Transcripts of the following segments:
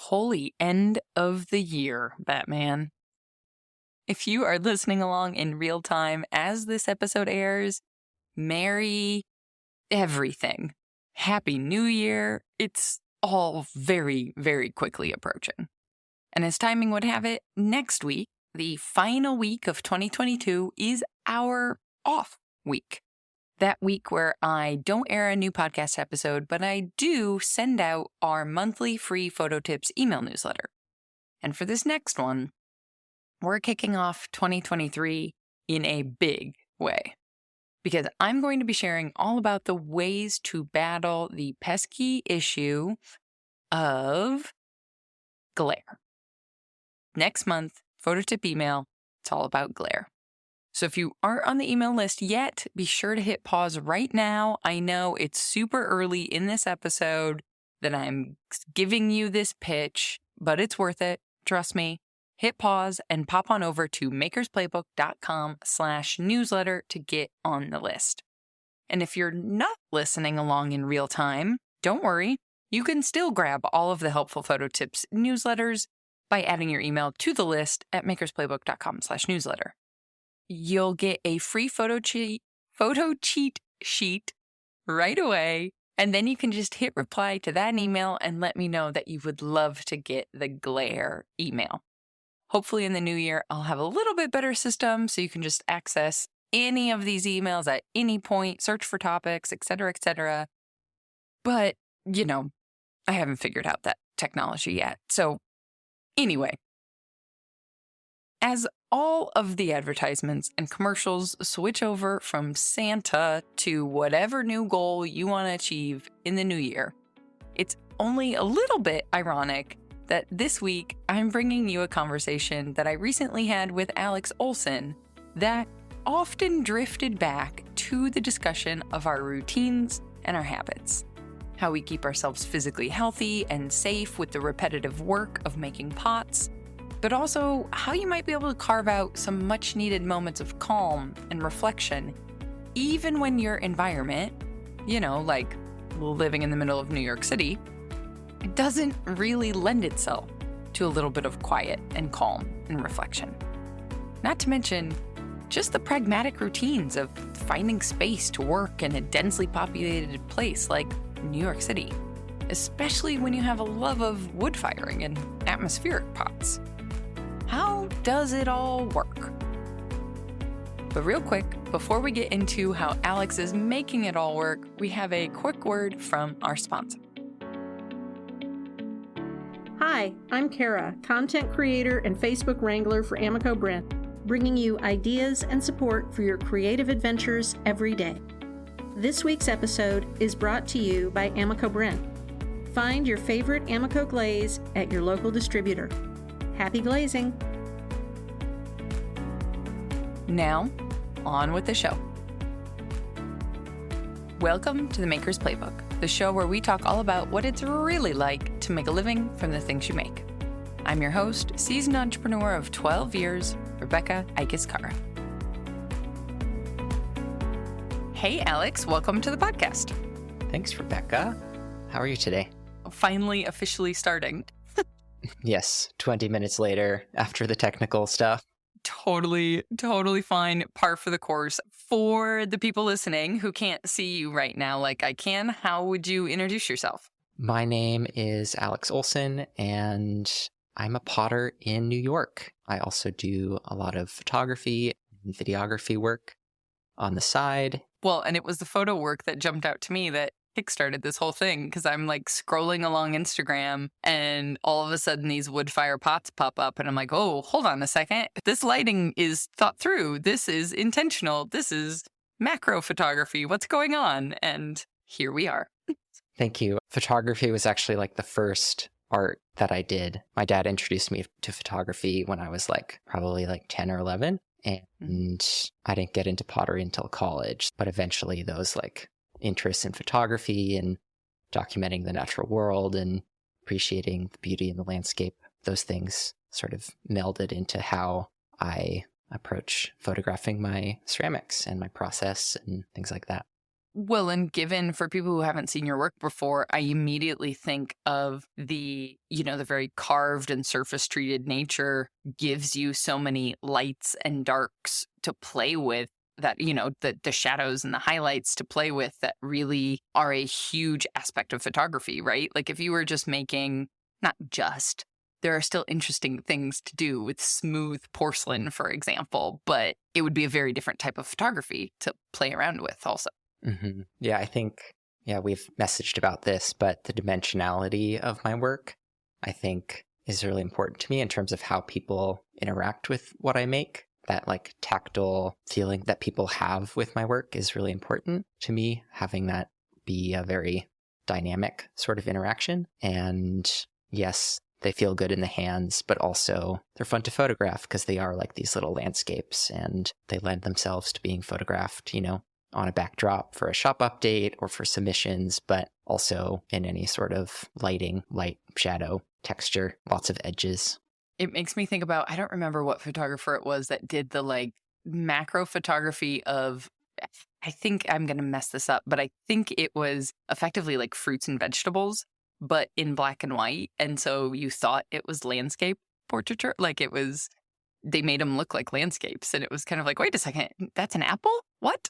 Holy end of the year, Batman. If you are listening along in real time as this episode airs, merry everything. Happy New Year. It's all very, very quickly approaching. And as timing would have it, next week, the final week of 2022, is our off week. That week where I don't air a new podcast episode, but I do send out our monthly free photo tips email newsletter. And for this next one, we're kicking off 2023 in a big way, because I'm going to be sharing all about the ways to battle the pesky issue of glare. Next month, photo tip email, it's all about glare. So if you aren't on the email list yet, be sure to hit pause right now. I know it's super early in this episode that I'm giving you this pitch, but it's worth it. Trust me. Hit pause and pop on over to makersplaybook.com/newsletter to get on the list. And if you're not listening along in real time, don't worry. You can still grab all of the helpful photo tips newsletters by adding your email to the list at makersplaybook.com/newsletter. You'll get a free photo cheat sheet right away, and then you can just hit reply to that email and let me know that you would love to get the glare email. Hopefully in the new year, I'll have a little bit better system so you can just access any of these emails at any point, search for topics, etc., etc. But, I haven't figured out that technology yet. So anyway, as all of the advertisements and commercials switch over from Santa to whatever new goal you want to achieve in the new year, it's only a little bit ironic that this week I'm bringing you a conversation that I recently had with Alex Olson that often drifted back to the discussion of our routines and our habits, how we keep ourselves physically healthy and safe with the repetitive work of making pots, but also how you might be able to carve out some much-needed moments of calm and reflection, even when your environment, like living in the middle of New York City, it doesn't really lend itself to a little bit of quiet and calm and reflection. Not to mention just the pragmatic routines of finding space to work in a densely populated place like New York City, especially when you have a love of wood firing and atmospheric pots. How does it all work? But real quick, before we get into how Alex is making it all work, we have a quick word from our sponsor. Hi, I'm Kara, content creator and Facebook wrangler for Amico Brent, bringing you ideas and support for your creative adventures every day. This week's episode is brought to you by Amico Brent. Find your favorite Amico glaze at your local distributor. Happy glazing! Now, on with the show. Welcome to the Maker's Playbook, the show where we talk all about what it's really like to make a living from the things you make. I'm your host, seasoned entrepreneur of 12 years, Rebecca Ikiskara. Hey, Alex, welcome to the podcast. Thanks, Rebecca. How are you today? Finally, officially starting. Yes, 20 minutes later after the technical stuff. Totally fine. Par for the course. For the people listening who can't see you right now like I can, how would you introduce yourself? My name is Alex Olson, and I'm a potter in New York. I also do a lot of photography and videography work on the side. Well, and it was the photo work that jumped out to me that kickstarted this whole thing, because I'm like scrolling along Instagram and all of a sudden these wood fire pots pop up and I'm like, oh, hold on a second. This lighting is thought through. This is intentional. This is macro photography. What's going on? And here we are. Thank you. Photography was actually like the first art that I did. My dad introduced me to photography when I was probably 10 or 11. And I didn't get into pottery until college, but eventually those interests in photography and documenting the natural world and appreciating the beauty in the landscape, those things sort of melded into how I approach photographing my ceramics and my process and things like that. Well, and given for people who haven't seen your work before, I immediately think of the very carved and surface treated nature gives you so many lights and darks to play with that, the shadows and the highlights to play with that really are a huge aspect of photography, right? Like if you were just making, not just, there are still interesting things to do with smooth porcelain, for example, but it would be a very different type of photography to play around with also. Yeah, I think, we've messaged about this, but the dimensionality of my work, I think, is really important to me in terms of how people interact with what I make. That like tactile feeling that people have with my work is really important to me, having that be a very dynamic sort of interaction. And yes, they feel good in the hands, but also they're fun to photograph because they are like these little landscapes and they lend themselves to being photographed, on a backdrop for a shop update or for submissions, but also in any sort of lighting, light, shadow, texture, lots of edges. It makes me think about, I don't remember what photographer it was that did the like macro photography of, I think I'm going to mess this up, but I think it was effectively like fruits and vegetables, but in black and white. And so you thought it was landscape portraiture, like it was, they made them look like landscapes. And it was kind of like, wait a second, that's an apple? What?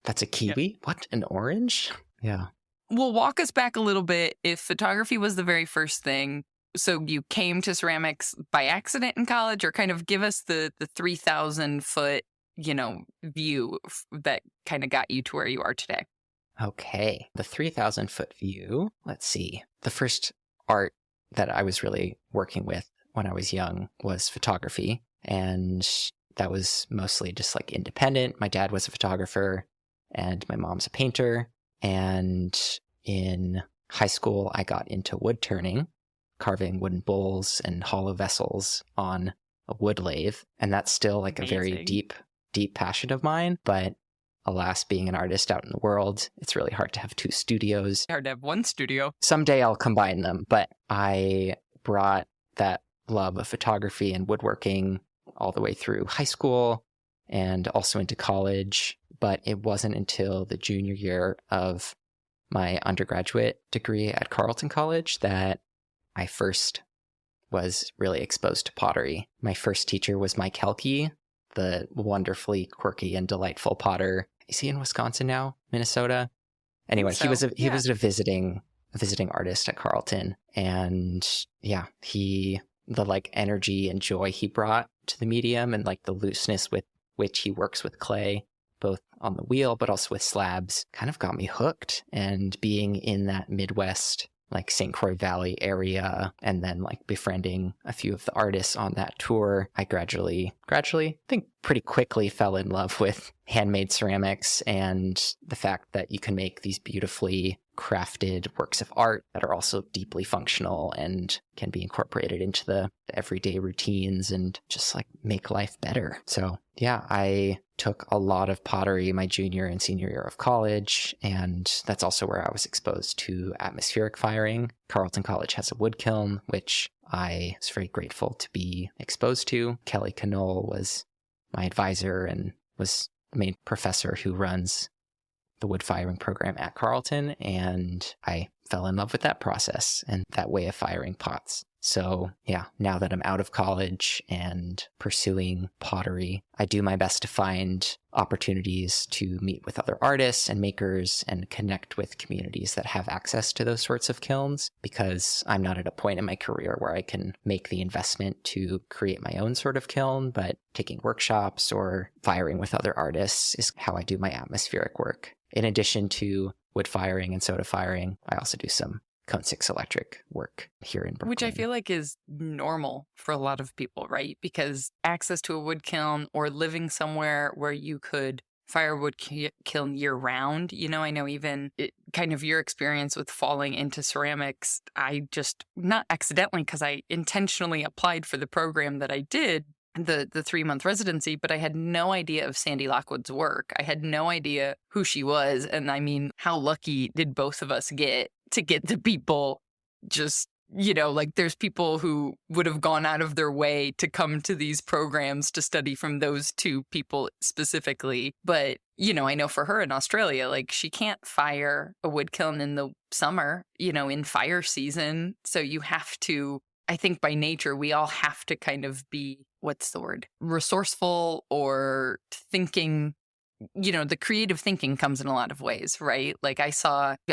That's a kiwi? What? An orange? Yeah. Well, walk us back a little bit. If photography was the very first thing, so you came to ceramics by accident in college, or kind of give us the 3,000 foot, view that kind of got you to where you are today. Okay. The 3,000 foot view. Let's see. The first art that I was really working with when I was young was photography. And that was mostly just like independent. My dad was a photographer and my mom's a painter. And in high school, I got into wood turning, carving wooden bowls and hollow vessels on a wood lathe. And that's still like a very deep passion of mine. But alas, being an artist out in the world, it's really hard to have two studios. Hard to have one studio. Someday I'll combine them. But I brought that love of photography and woodworking all the way through high school and also into college. But it wasn't until the junior year of my undergraduate degree at Carleton College that I first was really exposed to pottery. My first teacher was Mike Helke, the wonderfully quirky and delightful potter. Is he in Wisconsin now? Minnesota? Anyway, he was a visiting artist at Carleton. And the like energy and joy he brought to the medium and like the looseness with which he works with clay, both on the wheel, but also with slabs, kind of got me hooked. And being in that Midwest, like St. Croix Valley area, and then like befriending a few of the artists on that tour, I gradually, I think pretty quickly fell in love with handmade ceramics and the fact that you can make these beautifully crafted works of art that are also deeply functional and can be incorporated into the everyday routines and just like make life better. So yeah, I took a lot of pottery my junior and senior year of college, and that's also where I was exposed to atmospheric firing. Carleton College has a wood kiln, which I was very grateful to be exposed to. Kelly Knoll was my advisor and was the main professor who runs the wood firing program at Carleton, and I fell in love with that process and that way of firing pots. So yeah, now that I'm out of college and pursuing pottery, I do my best to find opportunities to meet with other artists and makers and connect with communities that have access to those sorts of kilns, because I'm not at a point in my career where I can make the investment to create my own sort of kiln, but taking workshops or firing with other artists is how I do my atmospheric work. In addition to wood firing and soda firing, I also do some Cone 6 electric work here in Brooklyn. Which I feel like is normal for a lot of people, right? Because access to a wood kiln or living somewhere where you could fire a wood kiln year round, I know even kind of your experience with falling into ceramics, I just, not accidentally, because I intentionally applied for the program that I did, the 3-month residency, but I had no idea of Sandy Lockwood's work. I had no idea who she was. And I mean, how lucky did both of us get to get the people just like there's people who would have gone out of their way to come to these programs to study from those two people specifically. But, I know for her in Australia, like she can't fire a wood kiln in the summer, in fire season. So you have to, I think by nature, we all have to kind of be, what's the word, resourceful or thinking. The creative thinking comes in a lot of ways, right? Like I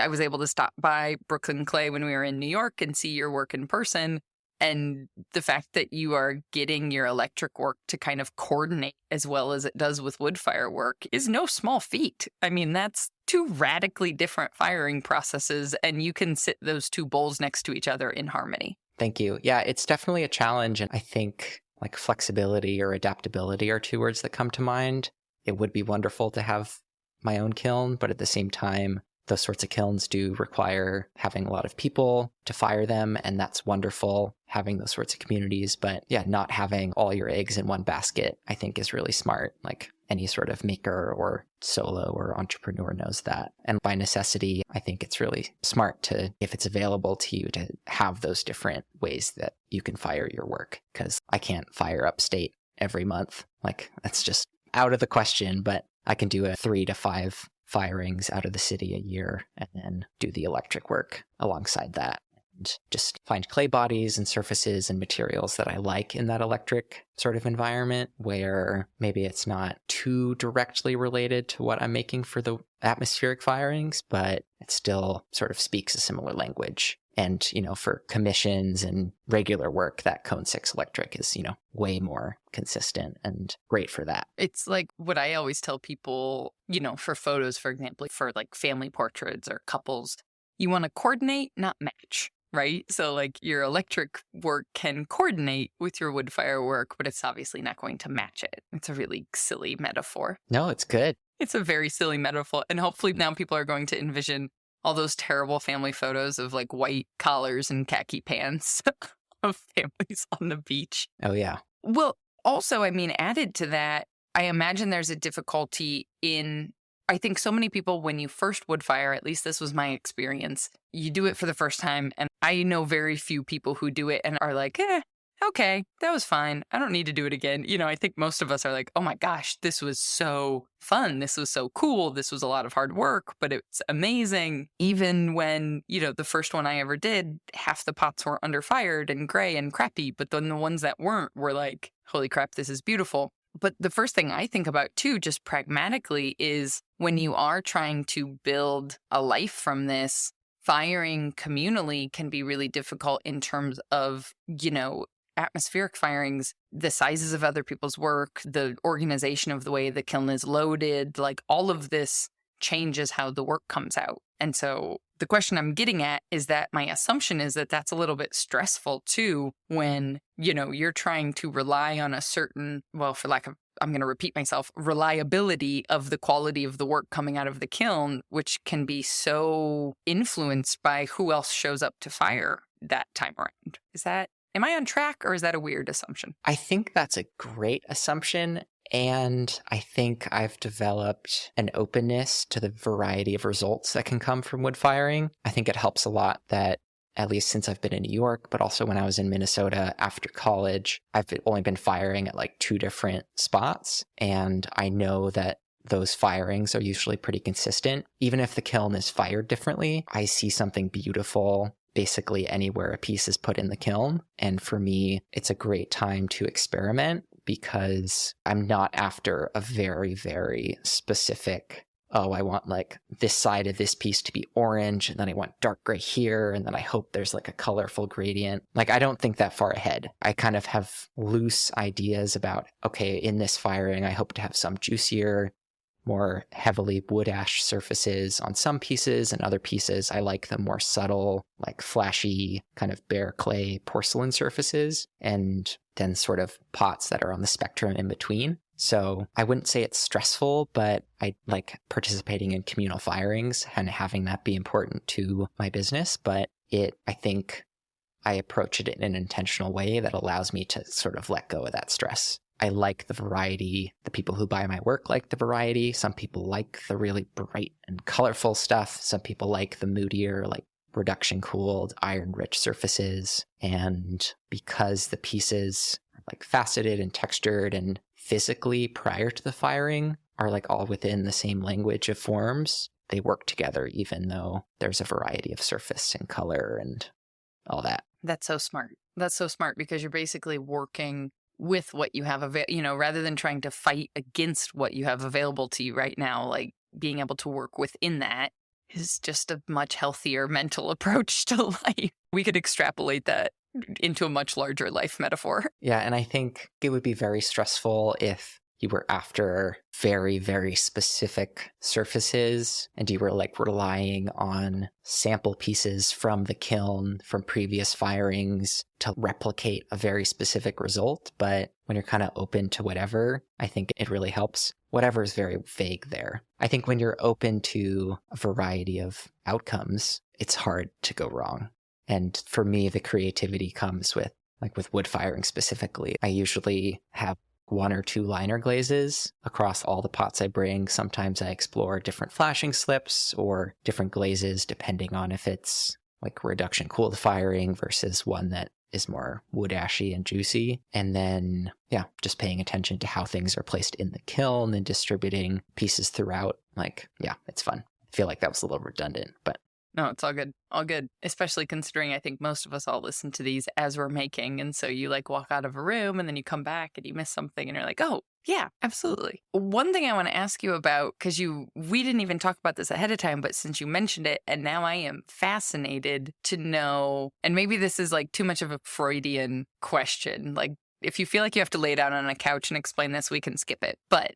was able to stop by Brooklyn Clay when we were in New York and see your work in person. And the fact that you are getting your electric work to kind of coordinate as well as it does with wood fire work is no small feat. I mean, that's two radically different firing processes, and you can sit those two bowls next to each other in harmony. Thank you. Yeah, it's definitely a challenge. And I think like flexibility or adaptability are two words that come to mind. It would be wonderful to have my own kiln, but at the same time, those sorts of kilns do require having a lot of people to fire them, and that's wonderful, having those sorts of communities. But yeah, not having all your eggs in one basket, I think is really smart. Like any sort of maker or solo or entrepreneur knows that. And by necessity, I think it's really smart to, if it's available to you, to have those different ways that you can fire your work. Because I can't fire upstate every month. Like that's just out of the question, but I can do 3 to 5 firings out of the city a year and then do the electric work alongside that. And just find clay bodies and surfaces and materials that I like in that electric sort of environment where maybe it's not too directly related to what I'm making for the atmospheric firings, but it still sort of speaks a similar language. And, for commissions and regular work, that Cone 6 electric is, way more consistent and great for that. It's like what I always tell people, for photos, for example, for like family portraits or couples, you want to coordinate, not match, right? So like your electric work can coordinate with your wood fire work, but it's obviously not going to match it. It's a really silly metaphor. No, it's good. It's a very silly metaphor. And hopefully now people are going to envision all those terrible family photos of like white collars and khaki pants of families on the beach. Oh, yeah. Well, also, I mean, added to that, I imagine there's a difficulty in, I think so many people, when you first wood fire, at least this was my experience, you do it for the first time. And I know very few people who do it and are like, okay, that was fine. I don't need to do it again. I think most of us are like, oh my gosh, this was so fun. This was so cool. This was a lot of hard work, but it's amazing. Even when, the first one I ever did, half the pots were underfired and gray and crappy, but then the ones that weren't were like, holy crap, this is beautiful. But the first thing I think about too, just pragmatically, is when you are trying to build a life from this, firing communally can be really difficult in terms of, atmospheric firings, the sizes of other people's work, the organization of the way the kiln is loaded, like all of this changes how the work comes out. And so the question I'm getting at is that my assumption is that that's a little bit stressful too when, you're trying to rely on a certain, well, for lack of, I'm going to repeat myself, reliability of the quality of the work coming out of the kiln, which can be so influenced by who else shows up to fire that time around. Am I on track, or is that a weird assumption? I think that's a great assumption. And I think I've developed an openness to the variety of results that can come from wood firing. I think it helps a lot that, at least since I've been in New York, but also when I was in Minnesota after college, I've only been firing at like 2 different spots. And I know that those firings are usually pretty consistent. Even if the kiln is fired differently, I see something beautiful basically anywhere a piece is put in the kiln. And for me, it's a great time to experiment because I'm not after a very, very specific, I want like this side of this piece to be orange, and then I want dark gray here, and then I hope there's like a colorful gradient. Like, I don't think that far ahead. I kind of have loose ideas about, okay, in this firing, I hope to have some juicier, more heavily wood ash surfaces on some pieces, and other pieces I like the more subtle, like flashy, kind of bare clay porcelain surfaces, and then sort of pots that are on the spectrum in between. So I wouldn't say it's stressful, but I like participating in communal firings and having that be important to my business. But I think I approach it in an intentional way that allows me to sort of let go of that stress. I like the variety. The people who buy my work like the variety. Some people like the really bright and colorful stuff. Some people like the moodier, like reduction cooled, iron rich surfaces. And because the pieces are like faceted and textured and physically prior to the firing are like all within the same language of forms, they work together even though there's a variety of surface and color and all that. That's so smart. That's so smart because you're basically working with what you have rather than trying to fight against what you have available to you right now, like being able to work within that is just a much healthier mental approach to life. We could extrapolate that into a much larger life metaphor. Yeah, and I think it would be very stressful if you were after very, very specific surfaces and you were like relying on sample pieces from the kiln from previous firings to replicate a very specific result. But when you're kind of open to whatever, I think it really helps. Whatever is very vague there. I think when you're open to a variety of outcomes, it's hard to go wrong. And for me, the creativity comes with, like with wood firing specifically, I usually have 1 or 2 liner glazes across all the pots I bring. Sometimes I explore different flashing slips or different glazes depending on if it's like reduction cooled firing versus one that is more wood ashy and juicy. And then, just paying attention to how things are placed in the kiln and distributing pieces throughout. Like, it's fun. I feel like that was a little redundant, but no, it's all good. All good. Especially considering I think most of us all listen to these as we're making. And so you like walk out of a room and then you come back and you miss something and you're like, oh, yeah, absolutely. One thing I want to ask you about, because we didn't even talk about this ahead of time, but since you mentioned it, and now I am fascinated to know, and maybe this is like too much of a Freudian question. Like if you feel like you have to lay down on a couch and explain this, we can skip it. But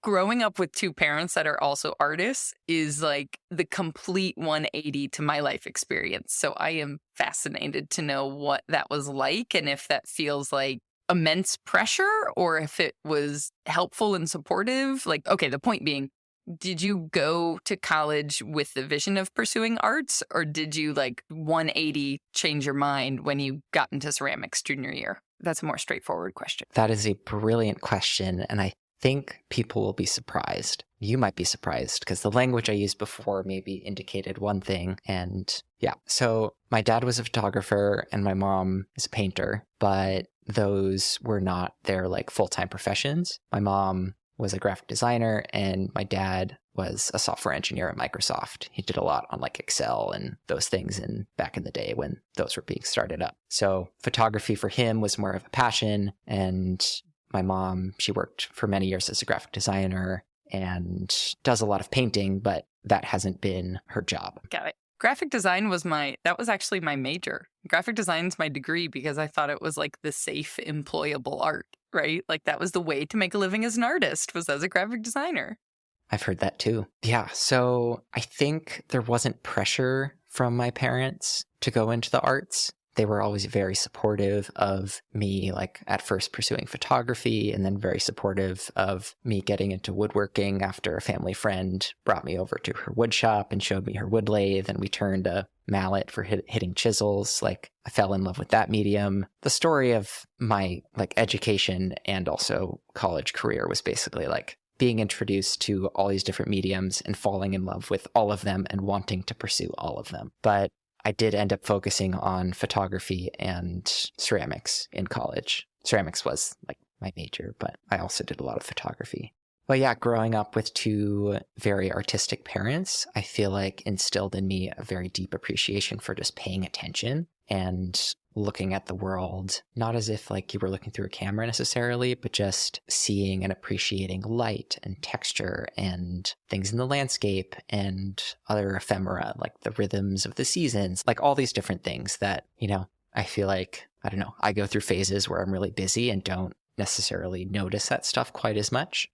growing up with 2 parents that are also artists is like the complete 180 to my life experience. So I am fascinated to know what that was like and if that feels like immense pressure or if it was helpful and supportive. Like, okay, the point being, did you go to college with the vision of pursuing arts or did you like 180 change your mind when you got into ceramics junior year? That's a more straightforward question. That is a brilliant question. And I think people will be surprised. You might be surprised because the language I used before maybe indicated one thing. And so my dad was a photographer and my mom is a painter, but those were not their like full-time professions. My mom was a graphic designer and my dad was a software engineer at Microsoft. He did a lot on like Excel and those things back in the day when those were being started up. So photography for him was more of a passion, and my mom, she worked for many years as a graphic designer and does a lot of painting, but that hasn't been her job. Got it. Graphic design was actually my major. Graphic design's my degree because I thought it was like the safe, employable art, right? Like that was the way to make a living as an artist, was as a graphic designer. I've heard that too. Yeah, so I think there wasn't pressure from my parents to go into the arts. They were always very supportive of me, like at first pursuing photography and then very supportive of me getting into woodworking after a family friend brought me over to her wood shop and showed me her wood lathe and we turned a mallet for hitting chisels. Like I fell in love with that medium. The story of my like education and also college career was basically like being introduced to all these different mediums and falling in love with all of them and wanting to pursue all of them. But I did end up focusing on photography and ceramics in college. Ceramics was like my major, but I also did a lot of photography. But yeah, growing up with 2 very artistic parents, I feel like instilled in me a very deep appreciation for just paying attention and looking at the world, not as if like you were looking through a camera necessarily, but just seeing and appreciating light and texture and things in the landscape and other ephemera, like the rhythms of the seasons, like all these different things that, I feel like, I don't know, I go through phases where I'm really busy and don't necessarily notice that stuff quite as much,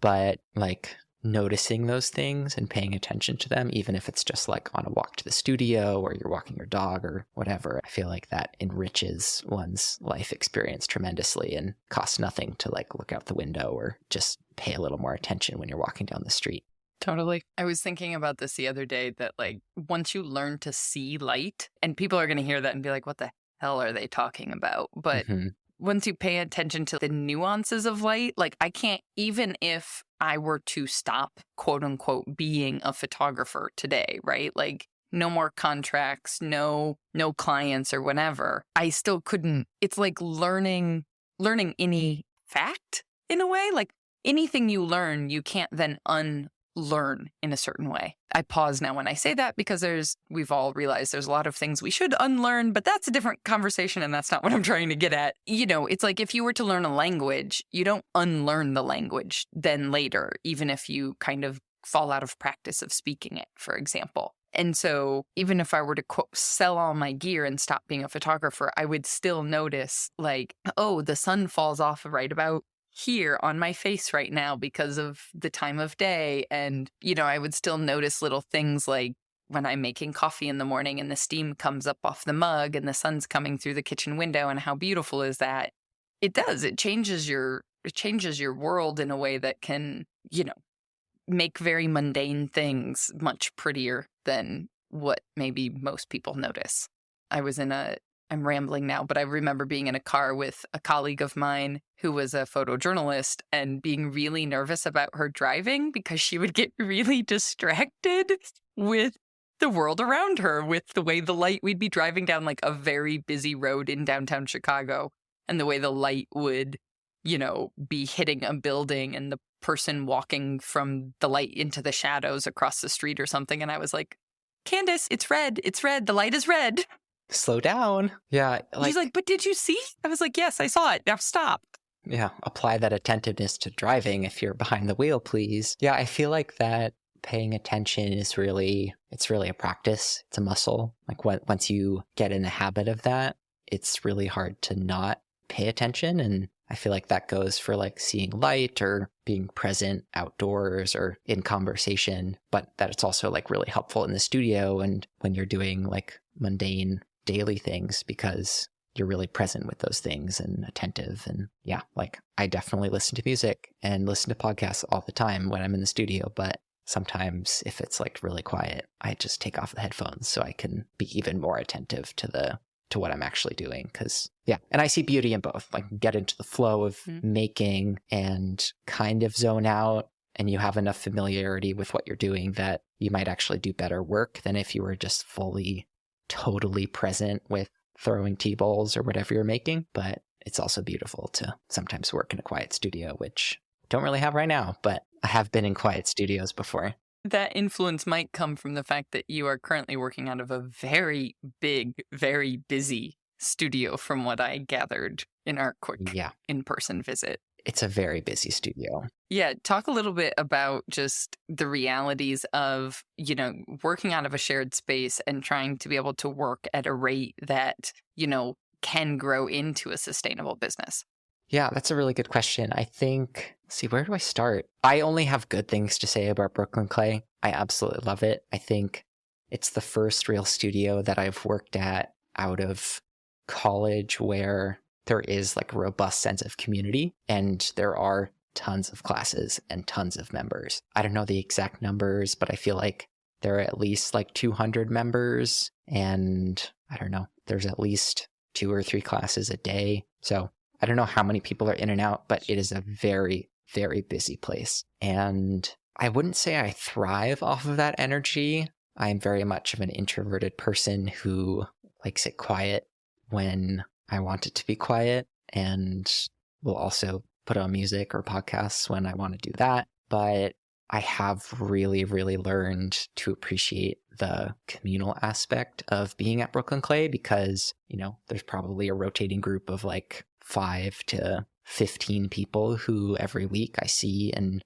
but like noticing those things and paying attention to them, even if it's just like on a walk to the studio or you're walking your dog or whatever, I feel like that enriches one's life experience tremendously and costs nothing to like look out the window or just pay a little more attention when you're walking down the street. Totally. I was thinking about this the other day that like once you learn to see light, and people are going to hear that and be like, what the hell are they talking about? But once you pay attention to the nuances of light, like I can't, even if I were to stop, quote unquote, being a photographer today, right? Like no more contracts, no clients or whatever, I still couldn't. It's like learning any fact in a way. Like anything you learn, you can't then unlearn in a certain way. I pause now when I say that because we've all realized there's a lot of things we should unlearn, but that's a different conversation and that's not what I'm trying to get at. It's like if you were to learn a language, you don't unlearn the language then later, even if you kind of fall out of practice of speaking it, for example. And so even if I were to quote, sell all my gear and stop being a photographer, I would still notice like, oh, the sun falls off right about here on my face right now because of the time of day. And, I would still notice little things like when I'm making coffee in the morning and the steam comes up off the mug and the sun's coming through the kitchen window, and how beautiful is that? It does. It changes your world in a way that can, make very mundane things much prettier than what maybe most people notice. I'm rambling now, but I remember being in a car with a colleague of mine who was a photojournalist and being really nervous about her driving because she would get really distracted with the world around her, with the way the light, we'd be driving down like a very busy road in downtown Chicago, and the way the light would, be hitting a building and the person walking from the light into the shadows across the street or something. And I was like, Candace, it's red. The light is red. Slow down. Yeah. He's like, but did you see? I was like, yes, I saw it. Now stop. Yeah. Apply that attentiveness to driving if you're behind the wheel, please. Yeah. I feel like that paying attention is it's really a practice. It's a muscle. Like once you get in the habit of that, it's really hard to not pay attention. And I feel like that goes for like seeing light or being present outdoors or in conversation, but that it's also like really helpful in the studio and when you're doing like mundane daily things because you're really present with those things and attentive. And yeah, like I definitely listen to music and listen to podcasts all the time when I'm in the studio, but sometimes if it's like really quiet, I just take off the headphones so I can be even more attentive to what I'm actually doing. Cause yeah. And I see beauty in both, like get into the flow of making and kind of zone out, and you have enough familiarity with what you're doing that you might actually do better work than if you were just fully, totally present with throwing T-bowls or whatever you're making. But it's also beautiful to sometimes work in a quiet studio, which I don't really have right now, but I have been in quiet studios before. That influence might come from the fact that you are currently working out of a very big, very busy studio from what I gathered in our quick in-person visit. It's a very busy studio. Yeah. Talk a little bit about just the realities of, working out of a shared space and trying to be able to work at a rate that, can grow into a sustainable business. Yeah, that's a really good question. I think, where do I start? I only have good things to say about Brooklyn Clay. I absolutely love it. I think it's the first real studio that I've worked at out of college where there is like a robust sense of community and there are tons of classes and tons of members. I don't know the exact numbers, but I feel like there are at least like 200 members and I don't know, there's at least 2 or 3 classes a day. So I don't know how many people are in and out, but it is a very, very busy place. And I wouldn't say I thrive off of that energy. I'm very much of an introverted person who likes it quiet when I want it to be quiet, and will also put on music or podcasts when I want to do that. But I have really, really learned to appreciate the communal aspect of being at Brooklyn Clay because, there's probably a rotating group of like 5 to 15 people who every week I see and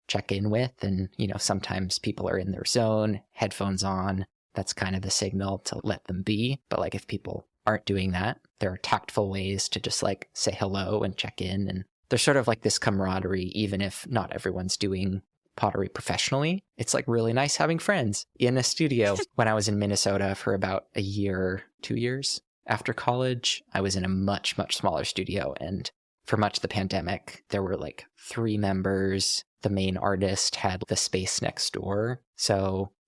check in with. And, sometimes people are in their zone, headphones on. That's kind of the signal to let them be. But like if people aren't doing that, there are tactful ways to just like say hello and check in. And there's sort of like this camaraderie, even if not everyone's doing pottery professionally. It's like really nice having friends in a studio. When I was in Minnesota for about a year, 2 years after college, I was in a much, much smaller studio. And for much of the pandemic, there were like 3 members. The main artist had the space next door.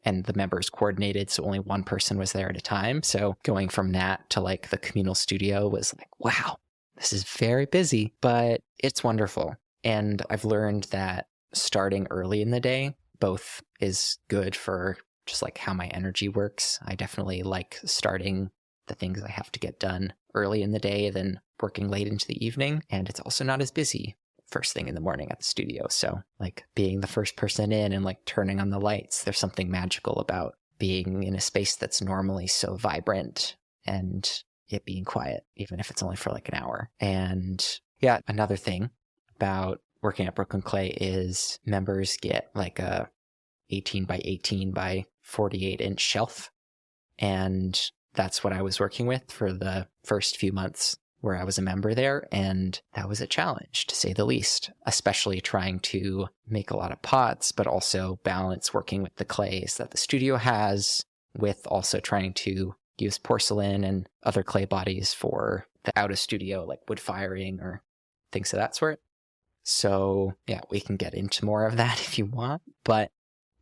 And the members coordinated, so only one person was there at a time. So going from that to like the communal studio was like, wow, this is very busy, but it's wonderful. And I've learned that starting early in the day both is good for just like how my energy works. I definitely like starting the things I have to get done early in the day than working late into the evening. And it's also not as busy first thing in the morning at the studio. So like being the first person in and like turning on the lights, there's something magical about being in a space that's normally so vibrant and it being quiet, even if it's only for like an hour. And yeah, another thing about working at Brooklyn Clay is members get like a 18 by 18 by 48 inch shelf. And that's what I was working with for the first few months where I was a member there. And that was a challenge, to say the least, especially trying to make a lot of pots, but also balance working with the clays that the studio has with also trying to use porcelain and other clay bodies for the out of studio, like wood firing or things of that sort. So yeah, we can get into more of that if you want. But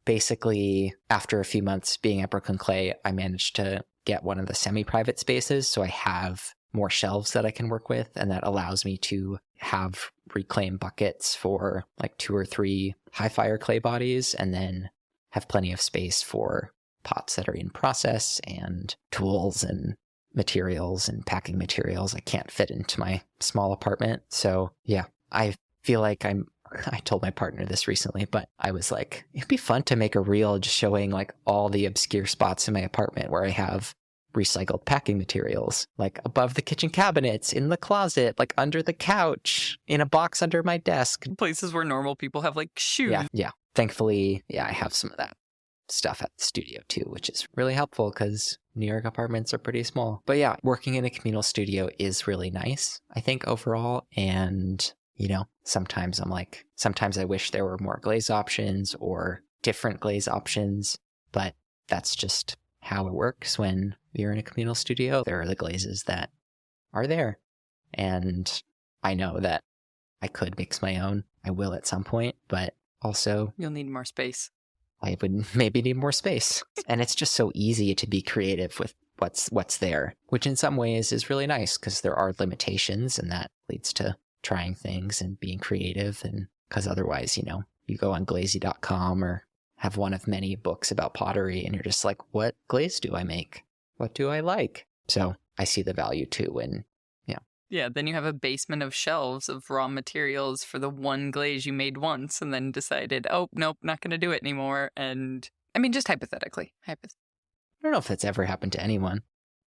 basically, after a few months being at Brooklyn Clay, I managed to get one of the semi-private spaces. So I have more shelves that I can work with, and that allows me to have reclaimed buckets for like 2 or 3 high fire clay bodies, and then have plenty of space for pots that are in process and tools and materials and packing materials I can't fit into my small apartment. So yeah, I feel like I told my partner this recently, but I was like, it'd be fun to make a reel just showing like all the obscure spots in my apartment where I have recycled packing materials, like above the kitchen cabinets, in the closet, like under the couch, in a box under my desk. Places where normal people have like shoes. Yeah. Thankfully, I have some of that stuff at the studio too, which is really helpful because New York apartments are pretty small. But yeah, working in a communal studio is really nice, I think, overall. And, sometimes I wish there were more glaze options or different glaze options, but that's just how it works when you're in a communal studio. There are the glazes that are there. And I know that I could mix my own. I will at some point, but also you'll need more space. I would maybe need more space. And it's just so easy to be creative with what's there, which in some ways is really nice because there are limitations, and that leads to trying things and being creative. And because otherwise, you go on glazy.com or have one of many books about pottery and you're just like, what glaze do I make? What do I like? So I see the value too. And yeah, then you have a basement of shelves of raw materials for the one glaze you made once and then decided, oh, nope, not going to do it anymore. And I mean, just hypothetically. I don't know if that's ever happened to anyone.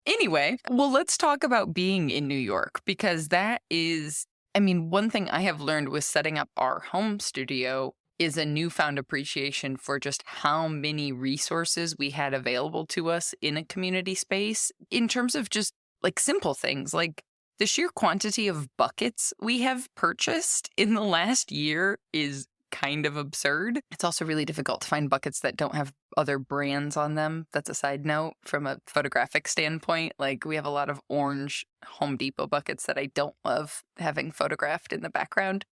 Anyway, well, let's talk about being in New York, because that is, one thing I have learned with setting up our home studio is a newfound appreciation for just how many resources we had available to us in a community space in terms of just like simple things like the sheer quantity of buckets we have purchased in the last year is kind of absurd. It's also really difficult to find buckets that don't have other brands on them. That's a side note from a photographic standpoint. Like we have a lot of orange Home Depot buckets that I don't love having photographed in the background.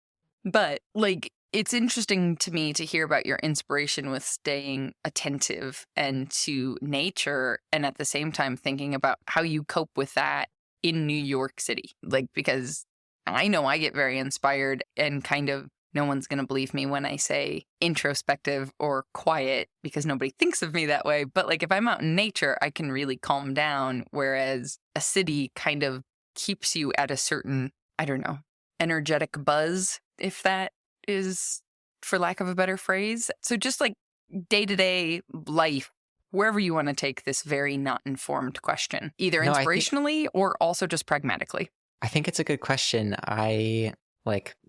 But like, it's interesting to me to hear about your inspiration with staying attentive and to nature, and at the same time thinking about how you cope with that in New York City. Like, because I know I get very inspired and kind of, no one's going to believe me when I say introspective or quiet because nobody thinks of me that way. But like if I'm out in nature, I can really calm down. Whereas a city kind of keeps you at a certain, energetic buzz, if that is, for lack of a better phrase. So just like day-to-day life, wherever you want to take this very not informed question, either inspirationally or also just pragmatically. I think it's a good question.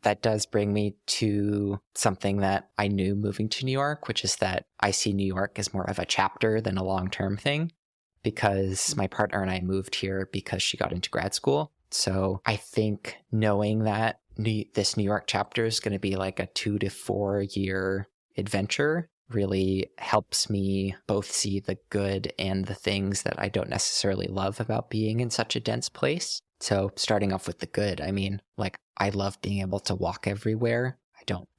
That does bring me to something that I knew moving to New York, which is that I see New York as more of a chapter than a long-term thing, because my partner and I moved here because she got into grad school. So I think knowing that this New York chapter is going to be like a 2 to 4 year adventure really helps me both see the good and the things that I don't necessarily love about being in such a dense place. So starting off with the good, I love being able to walk everywhere.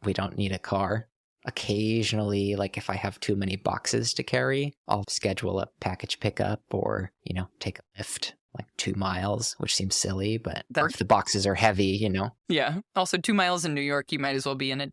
We don't need a car. Occasionally, if I have too many boxes to carry, I'll schedule a package pickup or, take a lift 2 miles, which seems silly, but or if the boxes are heavy, Yeah. Also 2 miles in New York, you might as well be in a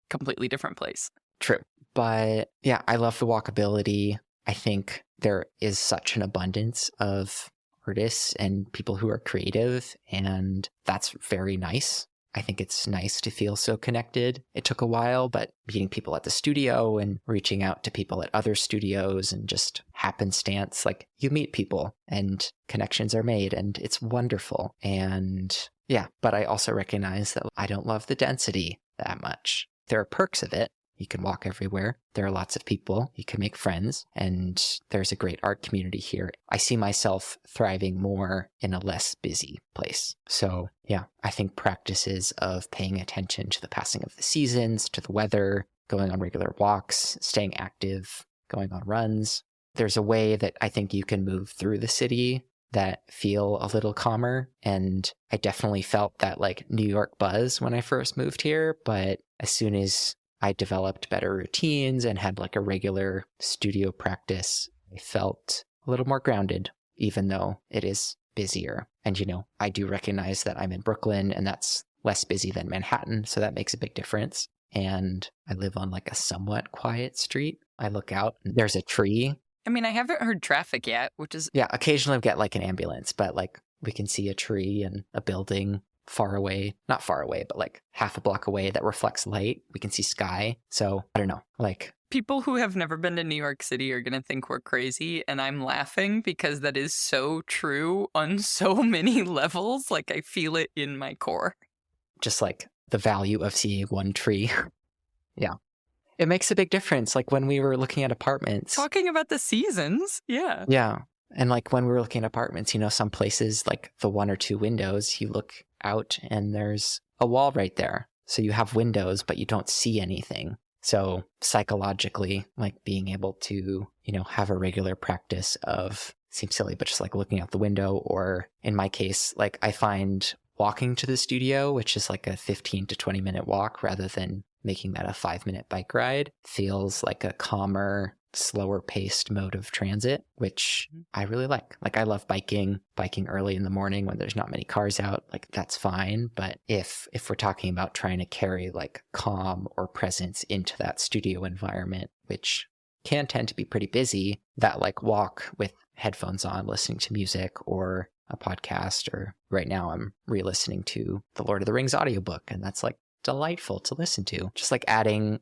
completely different place. True. But yeah, I love the walkability. I think there is such an abundance of artists and people who are creative, and that's very nice. I think it's nice to feel so connected. It took a while, but meeting people at the studio and reaching out to people at other studios and just happenstance, like you meet people and connections are made and it's wonderful. And yeah, but I also recognize that I don't love the density that much. There are perks of it. You can walk everywhere. There are lots of people. You can make friends. And there's a great art community here. I see myself thriving more in a less busy place. So yeah, I think practices of paying attention to the passing of the seasons, to the weather, going on regular walks, staying active, going on runs. There's a way that I think you can move through the city that feel a little calmer. And I definitely felt that like New York buzz when I first moved here. But as soon as I developed better routines and had like a regular studio practice, I felt a little more grounded, even though it is busier. And, you know, I do recognize that I'm in Brooklyn and that's less busy than Manhattan. So that makes a big difference. And I live on like a somewhat quiet street. I look out and there's a tree. I mean, I haven't heard traffic yet, which is... Yeah, occasionally we get like an ambulance, but like we can see a tree and a building far away, not far away, but like half a block away that reflects light. We can see sky. So I don't know, like people who have never been to New York City are going to think we're crazy. And I'm laughing because that is so true on so many levels. Like I feel it in my core. Just like the value of seeing one tree. Yeah. It makes a big difference. Like when we were looking at apartments. Talking about the seasons. Yeah. Yeah. And like when we were looking at apartments, you know, some places like the one or two windows, you look out and there's a wall right there. So you have windows, but you don't see anything. So psychologically, like being able to, you know, have a regular practice of, seems silly, but just like looking out the window, or in my case, like I find walking to the studio, which is like a 15 to 20 minute walk rather than making that a 5-minute bike ride, feels like a calmer, slower paced mode of transit, which I really like. Like I love biking early in the morning when there's not many cars out, like that's fine. But if we're talking about trying to carry like calm or presence into that studio environment, which can tend to be pretty busy, that like walk with headphones on, listening to music or a podcast, or right now I'm re-listening to the Lord of the Rings audiobook, and that's like delightful to listen to. Just like adding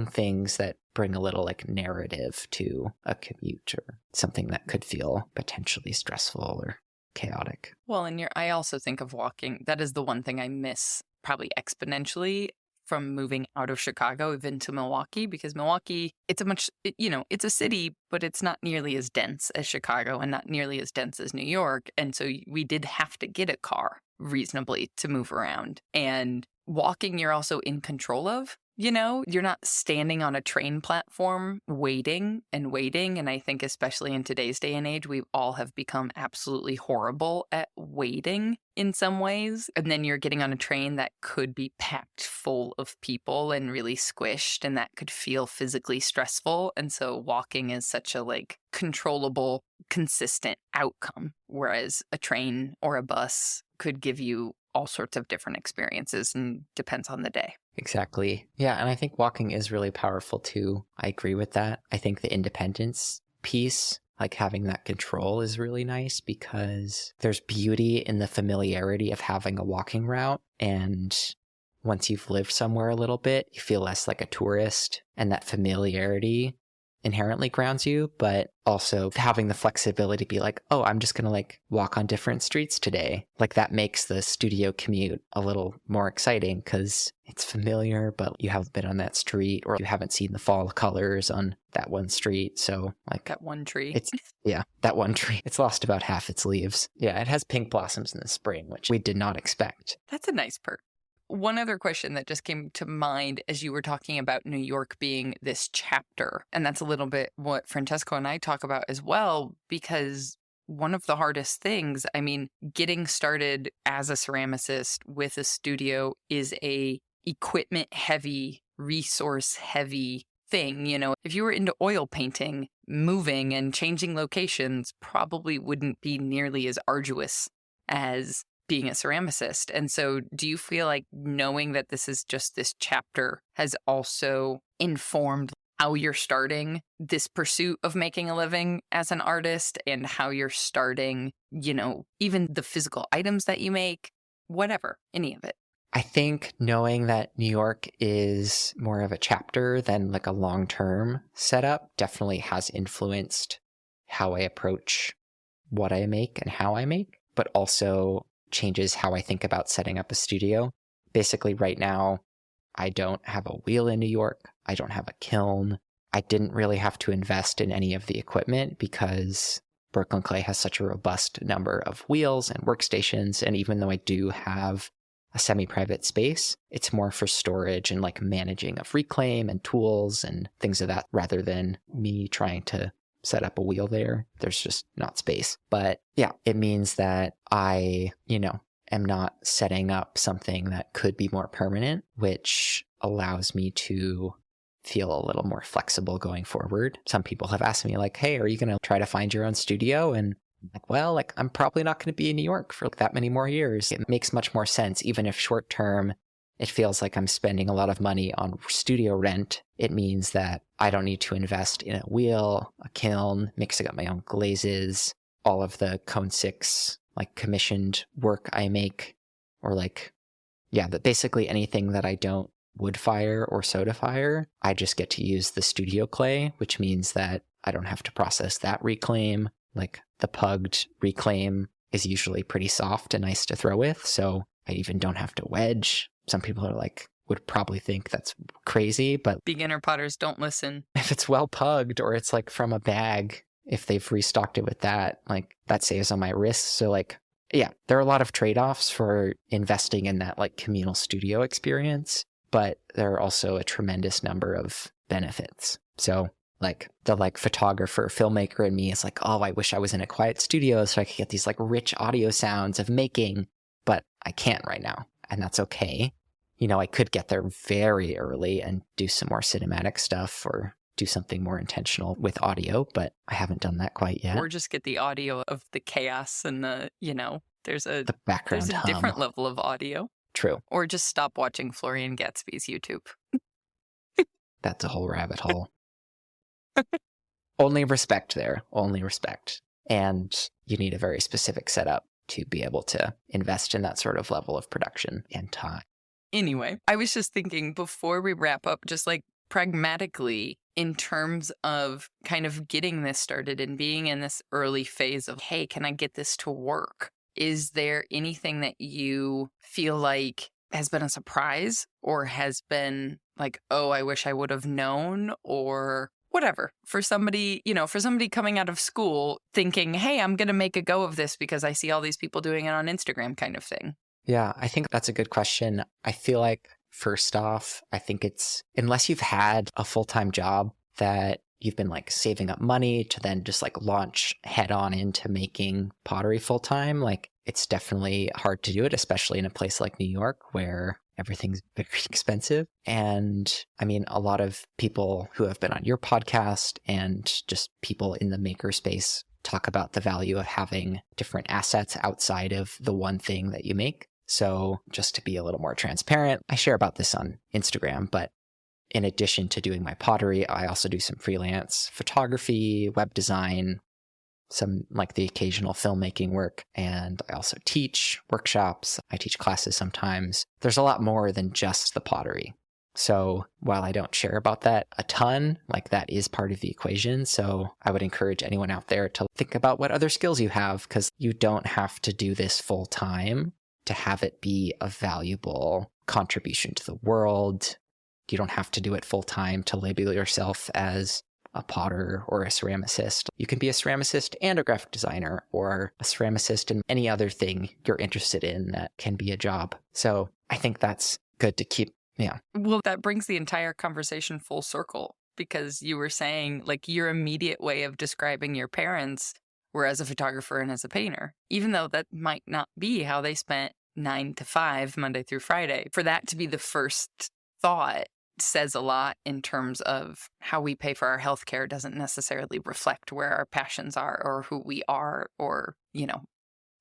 things that bring a little like narrative to a commute or something that could feel potentially stressful or chaotic. Well, and I also think of walking. That is the one thing I miss probably exponentially from moving out of Chicago even to Milwaukee, because Milwaukee, it's a city, but it's not nearly as dense as Chicago and not nearly as dense as New York. And so we did have to get a car reasonably to move around. And walking, you're also in control of. You know, you're not standing on a train platform waiting. And I think especially in today's day and age, we all have become absolutely horrible at waiting in some ways. And then you're getting on a train that could be packed full of people and really squished, and that could feel physically stressful. And so walking is such a like controllable, consistent outcome, whereas a train or a bus could give you all sorts of different experiences and depends on the day. Exactly. Yeah, and I think walking is really powerful too. I agree with that. I think the independence piece, like having that control, is really nice because there's beauty in the familiarity of having a walking route. And once you've lived somewhere a little bit, you feel less like a tourist, and that familiarity inherently grounds you, but also having the flexibility to be like, oh, I'm just going to like walk on different streets today. Like that makes the studio commute a little more exciting because it's familiar, but you haven't been on that street or you haven't seen the fall colors on that one street. So like that one tree. That one tree. It's lost about half its leaves. Yeah, it has pink blossoms in the spring, which we did not expect. That's a nice perk. One other question that just came to mind as you were talking about New York being this chapter, and that's a little bit what Francesco and I talk about as well, because one of the hardest things, I mean, getting started as a ceramicist with a studio is a equipment heavy, resource heavy thing. You know, if you were into oil painting, moving and changing locations probably wouldn't be nearly as arduous as being a ceramicist. And so do you feel like knowing that this is just this chapter has also informed how you're starting this pursuit of making a living as an artist and how you're starting, even the physical items that you make, whatever, any of it? I think knowing that New York is more of a chapter than like a long-term setup definitely has influenced how I approach what I make and how I make, but also changes how I think about setting up a studio. Basically, right now, I don't have a wheel in New York. I don't have a kiln. I didn't really have to invest in any of the equipment because Brooklyn Clay has such a robust number of wheels and workstations. And even though I do have a semi-private space, it's more for storage and like managing of reclaim and tools and things of that rather than me trying to set up a wheel there. There's just not space. But yeah, it means that I, am not setting up something that could be more permanent, which allows me to feel a little more flexible going forward. Some people have asked me like, hey, are you going to try to find your own studio? And I'm probably not going to be in New York for that many more years. It makes much more sense, even if short term, it feels like I'm spending a lot of money on studio rent. It means that I don't need to invest in a wheel, a kiln, mixing up my own glazes, all of the Cone 6 like commissioned work I make, or basically anything that I don't wood fire or soda fire, I just get to use the studio clay, which means that I don't have to process that reclaim. Like the pugged reclaim is usually pretty soft and nice to throw with, so I even don't have to wedge. Some people would probably think that's crazy, but beginner potters don't listen. If it's well pugged or it's like from a bag, if they've restocked it with that, that saves on my wrists. So yeah, there are a lot of trade-offs for investing in that communal studio experience, but there are also a tremendous number of benefits. So the photographer, filmmaker in me is oh, I wish I was in a quiet studio so I could get these rich audio sounds of making, but I can't right now. And that's okay. I could get there very early and do some more cinematic stuff or do something more intentional with audio, but I haven't done that quite yet. Or just get the audio of the chaos and the background there's a different level of audio. True. Or just stop watching Florian Gatsby's YouTube. That's a whole rabbit hole. Only respect there. Only respect. And you need a very specific setup to be able to invest in that sort of level of production and time. Anyway, I was just thinking before we wrap up, just pragmatically, in terms of kind of getting this started and being in this early phase of, hey, can I get this to work? Is there anything that you feel like has been a surprise or has been oh, I wish I would have known, or whatever, for somebody coming out of school thinking, hey, I'm going to make a go of this because I see all these people doing it on Instagram kind of thing? Yeah, I think that's a good question. I feel like, first off, I think it's, unless you've had a full-time job that you've been saving up money to then just launch head on into making pottery full-time, it's definitely hard to do it, especially in a place like New York where everything's very expensive. And I mean, a lot of people who have been on your podcast and just people in the maker space talk about the value of having different assets outside of the one thing that you make. So just to be a little more transparent, I share about this on Instagram, but in addition to doing my pottery, I also do some freelance photography, web design, some the occasional filmmaking work, and I also teach workshops. I teach classes sometimes. There's a lot more than just the pottery. So while I don't share about that a ton, that is part of the equation. So I would encourage anyone out there to think about what other skills you have, because you don't have to do this full time to have it be a valuable contribution to the world. You don't have to do it full time to label yourself as a potter or a ceramicist. You can be a ceramicist and a graphic designer, or a ceramicist and any other thing you're interested in that can be a job. So I think that's good to keep. Yeah. Well, that brings the entire conversation full circle, because you were saying your immediate way of describing your parents were as a photographer and as a painter, even though that might not be how they spent 9 to 5 Monday through Friday. For that to be the first thought says a lot in terms of how we pay for our healthcare doesn't necessarily reflect where our passions are or who we are, or,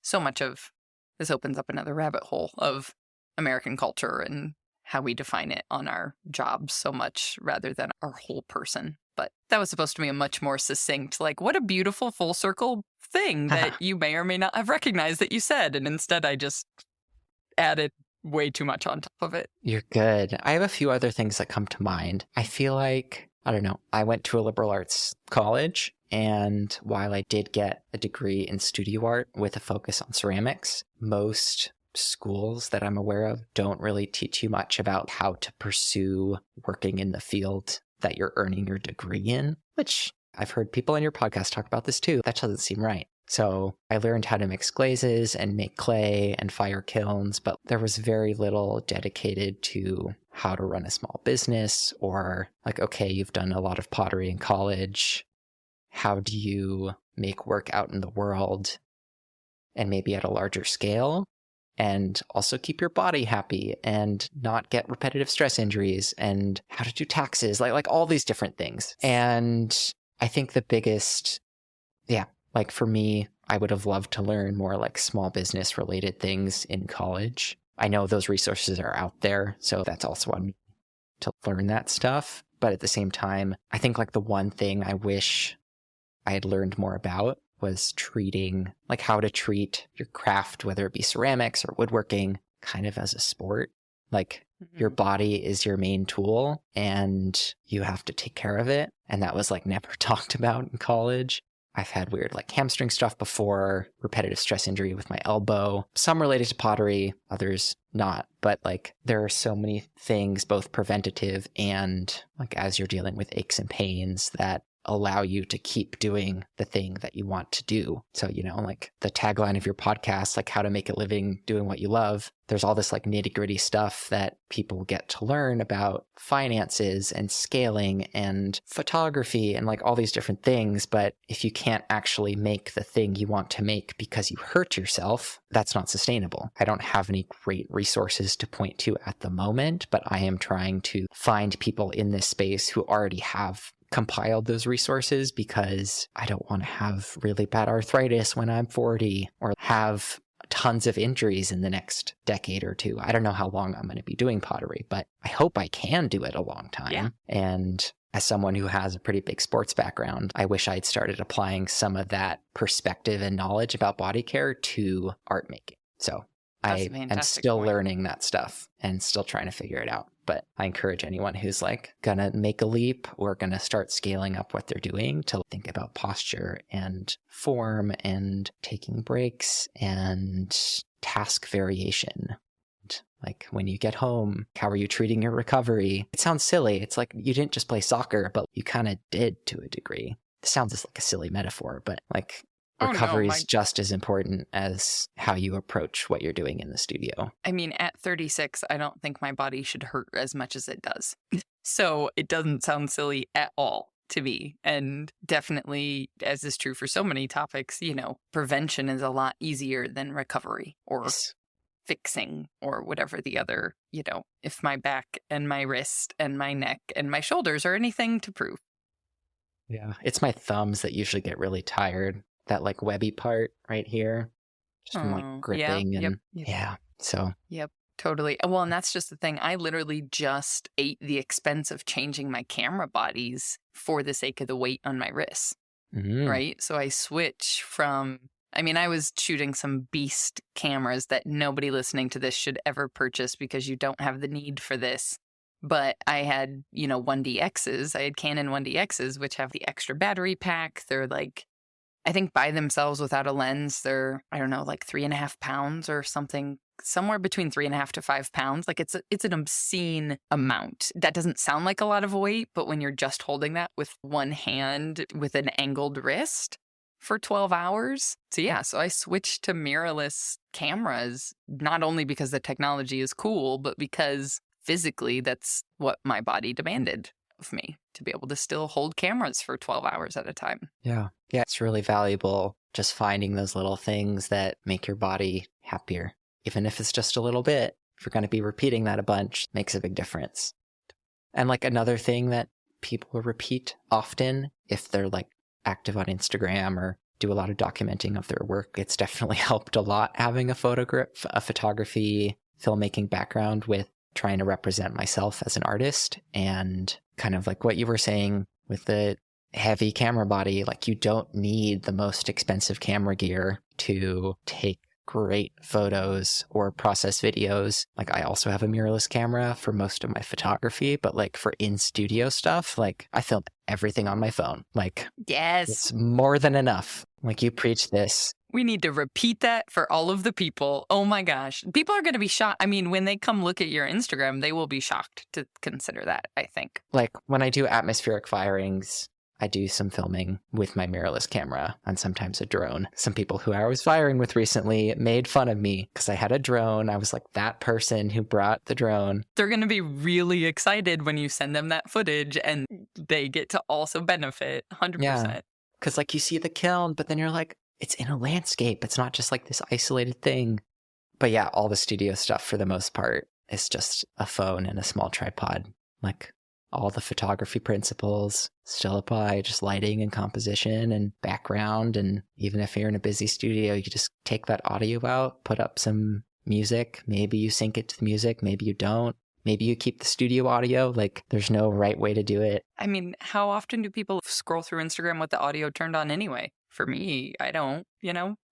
so much of this opens up another rabbit hole of American culture and how we define it on our jobs so much rather than our whole person. But that was supposed to be a much more succinct, like, what a beautiful full circle thing that you may or may not have recognized that you said. And instead I just added way too much on top of it. You're good. I have a few other things that come to mind. I feel like, I don't know, I went to a liberal arts college, and while I did get a degree in studio art with a focus on ceramics, most schools that I'm aware of don't really teach you much about how to pursue working in the field that you're earning your degree in, which I've heard people on your podcast talk about this too. That doesn't seem right. So I learned how to mix glazes and make clay and fire kilns, but there was very little dedicated to how to run a small business, or like, okay, you've done a lot of pottery in college. How do you make work out in the world and maybe at a larger scale, and also keep your body happy and not get repetitive stress injuries, and how to do taxes, like all these different things. And I think the biggest, like for me, I would have loved to learn more like small business related things in college. I know those resources are out there, so that's also on me to learn that stuff. But at the same time, I think like the one thing I wish I had learned more about was treating, like how to treat your craft, whether it be ceramics or woodworking, kind of as a sport. Like your body is your main tool and you have to take care of it. And that was like never talked about in college. I've had weird like hamstring stuff before, repetitive stress injury with my elbow, some related to pottery, others not. But like there are so many things, both preventative and like as you're dealing with aches and pains, that allow you to keep doing the thing that you want to do. So, you know, like the tagline of your podcast, like how to make a living doing what you love, there's all this like nitty gritty stuff that people get to learn about finances and scaling and photography and like all these different things. But if you can't actually make the thing you want to make because you hurt yourself, that's not sustainable. I don't have any great resources to point to at the moment, but I am trying to find people in this space who already have compiled those resources, because I don't want to have really bad arthritis when I'm 40 or have tons of injuries in the next decade or two. I don't know how long I'm going to be doing pottery, but I hope I can do it a long time. Yeah. And as someone who has a pretty big sports background, I wish I'd started applying some of that perspective and knowledge about body care to art making. So I am still learning that stuff and still trying to figure it out. But I encourage anyone who's like gonna make a leap or gonna start scaling up what they're doing to think about posture and form and taking breaks and task variation. Like when you get home, how are you treating your recovery? It sounds silly. It's like you didn't just play soccer, but you kind of did to a degree. It sounds like a silly metaphor, but like recovery is just as important as how you approach what you're doing in the studio. I mean, at 36, I don't think my body should hurt as much as it does. So it doesn't sound silly at all to me. And definitely, as is true for so many topics, you know, prevention is a lot easier than recovery or fixing or whatever the other, you know, if my back and my wrist and my neck and my shoulders are anything to prove. Yeah, it's my thumbs that usually get really tired. That like webby part right here, just from like gripping and yeah. So yep, totally. Well, and that's just the thing. I literally just ate the expense of changing my camera bodies for the sake of the weight on my wrists. Right. So I switch from, I mean, I was shooting some beast cameras that nobody listening to this should ever purchase because you don't have the need for this. But I had, you know, 1DXs. I had Canon 1DXs, which have the extra battery pack. They're like, I think by themselves without a lens, they're, I don't know, like 3.5 pounds or something, somewhere between 3.5 to 5 pounds. Like it's an obscene amount. That doesn't sound like a lot of weight, but when you're just holding that with one hand with an angled wrist for 12 hours. So yeah, so I switched to mirrorless cameras, not only because the technology is cool, but because physically that's what my body demanded of me, to be able to still hold cameras for 12 hours at a time. Yeah, it's really valuable just finding those little things that make your body happier. Even if it's just a little bit, if you're going to be repeating that a bunch, makes a big difference. And like another thing that people repeat often, if they're like active on Instagram or do a lot of documenting of their work, it's definitely helped a lot having a photography, filmmaking background with trying to represent myself as an artist, and kind of like what you were saying with the heavy camera body, like you don't need the most expensive camera gear to take great photos or process videos. Like I also have a mirrorless camera for most of my photography, but like for in-studio stuff, like I film everything on my phone. Like Yes. it's more than enough. Like you preach this. We need to repeat that for all of the people. Oh my gosh. People are going to be shocked. I mean, when they come look at your Instagram, they will be shocked to consider that, I think. Like when I do atmospheric firings, I do some filming with my mirrorless camera and sometimes a drone. Some people who I was firing with recently made fun of me because I had a drone. I was like that person who brought the drone. They're going to be really excited when you send them that footage and they get to also benefit 100%. Yeah. Because like you see the kiln, but then you're like, it's in a landscape. It's not just like this isolated thing. But yeah, all the studio stuff for the most part is just a phone and a small tripod. Like all the photography principles still apply, just lighting and composition and background. And even if you're in a busy studio, you just take that audio out, put up some music. Maybe you sync it to the music. Maybe you don't. Maybe you keep the studio audio. Like there's no right way to do it. I mean, how often do people scroll through Instagram with the audio turned on anyway? For me, I don't,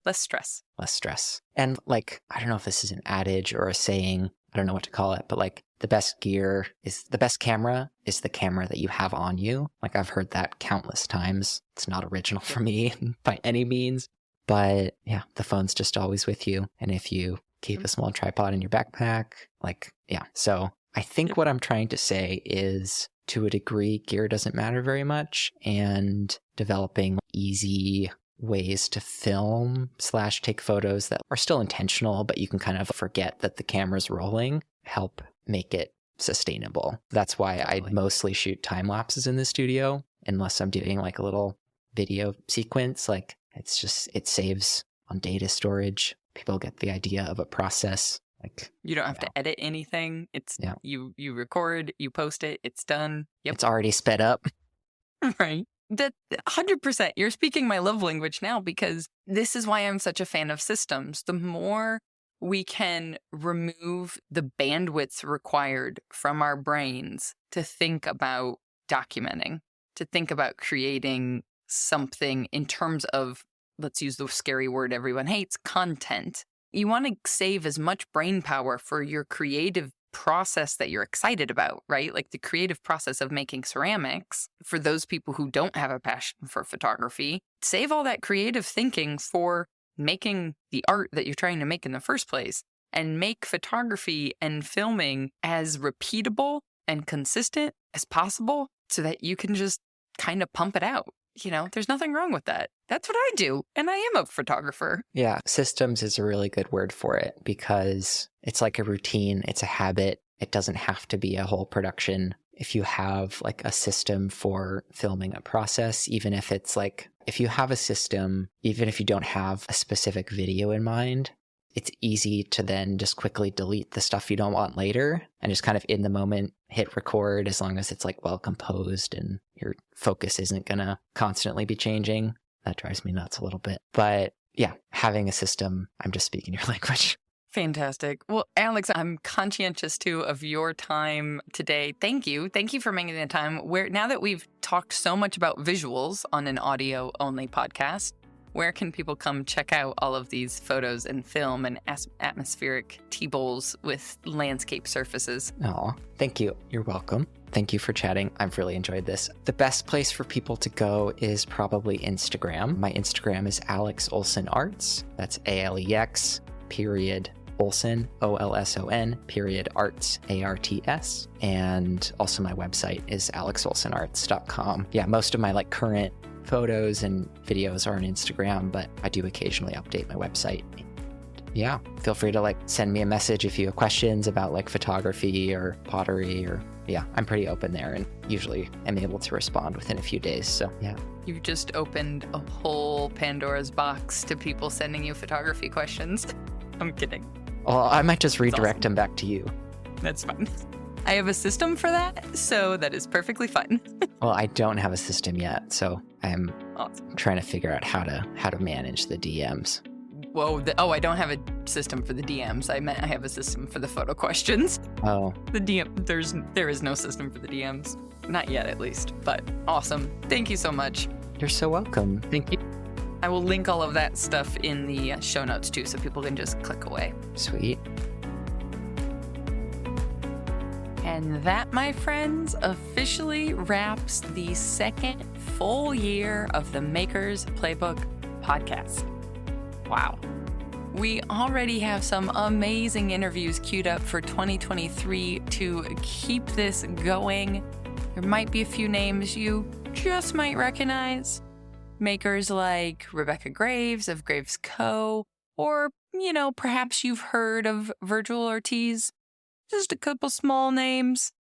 less stress. Less stress. And like, I don't know if this is an adage or a saying, I don't know what to call it, but like the best camera is the camera that you have on you. Like I've heard that countless times. It's not original for me by any means, but yeah, the phone's just always with you. And if you keep a small tripod in your backpack, like, yeah. So I think what I'm trying to say is to a degree, gear doesn't matter very much, and developing easy ways to film / take photos that are still intentional, but you can kind of forget that the camera's rolling, help make it sustainable. That's why I mostly shoot time lapses in the studio, unless I'm doing like a little video sequence. Like it saves on data storage. People get the idea of a process. Like you don't have to edit anything. It's you record, you post it, it's done. Yep. It's already sped up. Right. That 100%. You're speaking my love language now, because this is why I'm such a fan of systems. The more we can remove the bandwidth required from our brains to think about documenting, to think about creating something in terms of, let's use the scary word everyone hates, content. You want to save as much brain power for your creative process that you're excited about, right? Like the creative process of making ceramics. For those people who don't have a passion for photography, save all that creative thinking for making the art that you're trying to make in the first place, and make photography and filming as repeatable and consistent as possible so that you can just kind of pump it out. There's nothing wrong with that. That's what I do. And I am a photographer. Yeah, systems is a really good word for it, because it's like a routine. It's a habit. It doesn't have to be a whole production. If you have like a system for filming a process, even if it's like, if you have a system, even if you don't have a specific video in mind, it's easy to then just quickly delete the stuff you don't want later and just kind of in the moment hit record, as long as it's like well composed and your focus isn't going to constantly be changing. That drives me nuts a little bit. But yeah, having a system, I'm just speaking your language. Fantastic. Well, Alex, I'm conscientious too of your time today. Thank you. Thank you for making the time. Now that we've talked so much about visuals on an audio only podcast, where can people come check out all of these photos and film and atmospheric tea bowls with landscape surfaces? Oh, thank you. You're welcome. Thank you for chatting. I've really enjoyed this. The best place for people to go is probably Instagram. My Instagram is Alex Olson Arts. That's ALEX Olson, OLSON, Arts, ARTS. And also my website is alexolsonarts.com. Yeah, most of my like current photos and videos are on Instagram, but I do occasionally update my website. Yeah, feel free to like send me a message if you have questions about like photography or pottery, or yeah, I'm pretty open there and usually am able to respond within a few days. So yeah. You've just opened a whole Pandora's box to people sending you photography questions. I'm kidding. Well, I might just redirect them back to you. That's fine. I have a system for that, so that is perfectly fine. Well, I don't have a system yet, so I'm trying to figure out how to manage the DMs. Whoa. I don't have a system for the DMs. I meant I have a system for the photo questions. Oh, The DM, there is no system for the DMs. Not yet, at least. But awesome. Thank you so much. you're so welcome. Thank you. I will link all of that stuff in the show notes too, so people can just click away. Sweet. And that, my friends, officially wraps the second full year of the Maker's Playbook podcast. Wow. We already have some amazing interviews queued up for 2023 to keep this going. There might be a few names you just might recognize. Makers like Rebecca Graves of Graves Co. Or, perhaps you've heard of Virgil Ortiz. Just a couple small names.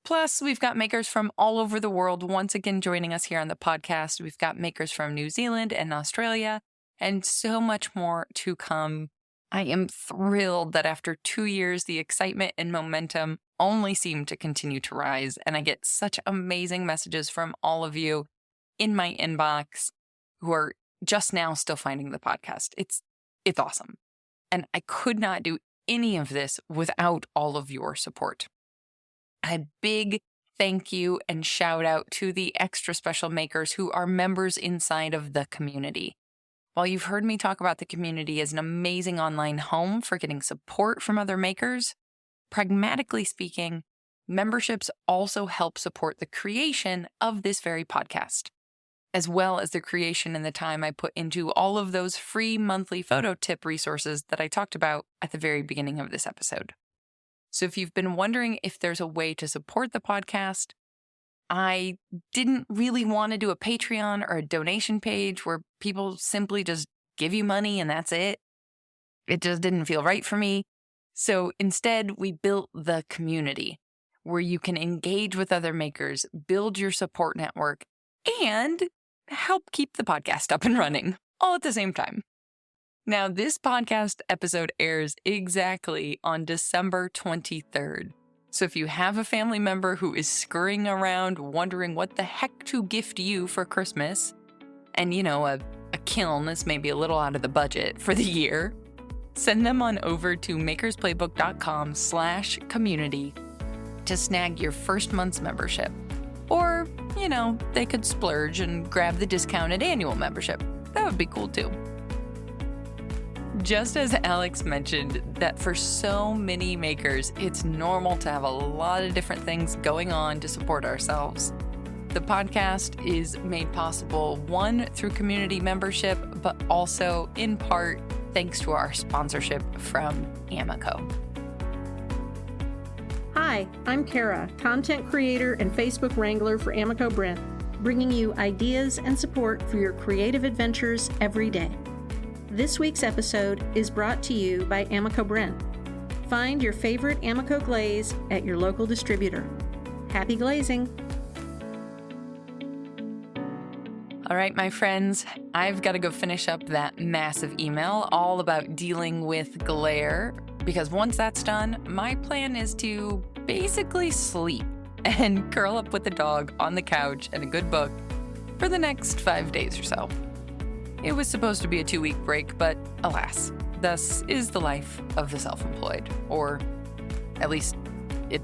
Plus, we've got makers from all over the world once again joining us here on the podcast. We've got makers from New Zealand and Australia, and so much more to come. I am thrilled that after 2 years, the excitement and momentum only seem to continue to rise, and I get such amazing messages from all of you in my inbox who are just now still finding the podcast. It's awesome. And I could not do any of this without all of your support. A big thank you and shout out to the extra special makers who are members inside of the community. While you've heard me talk about the community as an amazing online home for getting support from other makers, pragmatically speaking, memberships also help support the creation of this very podcast, as well as the creation and the time I put into all of those free monthly photo tip resources that I talked about at the very beginning of this episode. So if you've been wondering if there's a way to support the podcast, I didn't really want to do a Patreon or a donation page where people simply just give you money and that's it. It just didn't feel right for me. So instead, we built the community where you can engage with other makers, build your support network, and help keep the podcast up and running all at the same time. Now, this podcast episode airs exactly on December 23rd. So if you have a family member who is scurrying around wondering what the heck to gift you for Christmas, and a kiln is maybe a little out of the budget for the year, send them on over to makersplaybook.com/community to snag your first month's membership. Or, they could splurge and grab the discounted annual membership. That would be cool too. Just as Alex mentioned, that for so many makers, it's normal to have a lot of different things going on to support ourselves. The podcast is made possible, one, through community membership, but also, in part, thanks to our sponsorship from Amico. Hi, I'm Kara, content creator and Facebook wrangler for Amico Brent, bringing you ideas and support for your creative adventures every day. This week's episode is brought to you by Amico Brent. Find your favorite Amico glaze at your local distributor. Happy glazing! All right, my friends, I've got to go finish up that massive email all about dealing with glare, because once that's done, my plan is to basically sleep and curl up with the dog on the couch and a good book for the next 5 days or so. It was supposed to be a 2-week break, but alas, thus is the life of the self-employed, or at least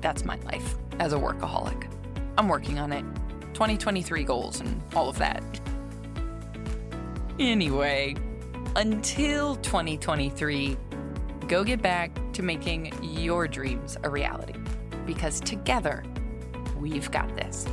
that's my life as a workaholic. I'm working on it. 2023 goals and all of that. Anyway, until 2023, go get back to making your dreams a reality, because together, we've got this.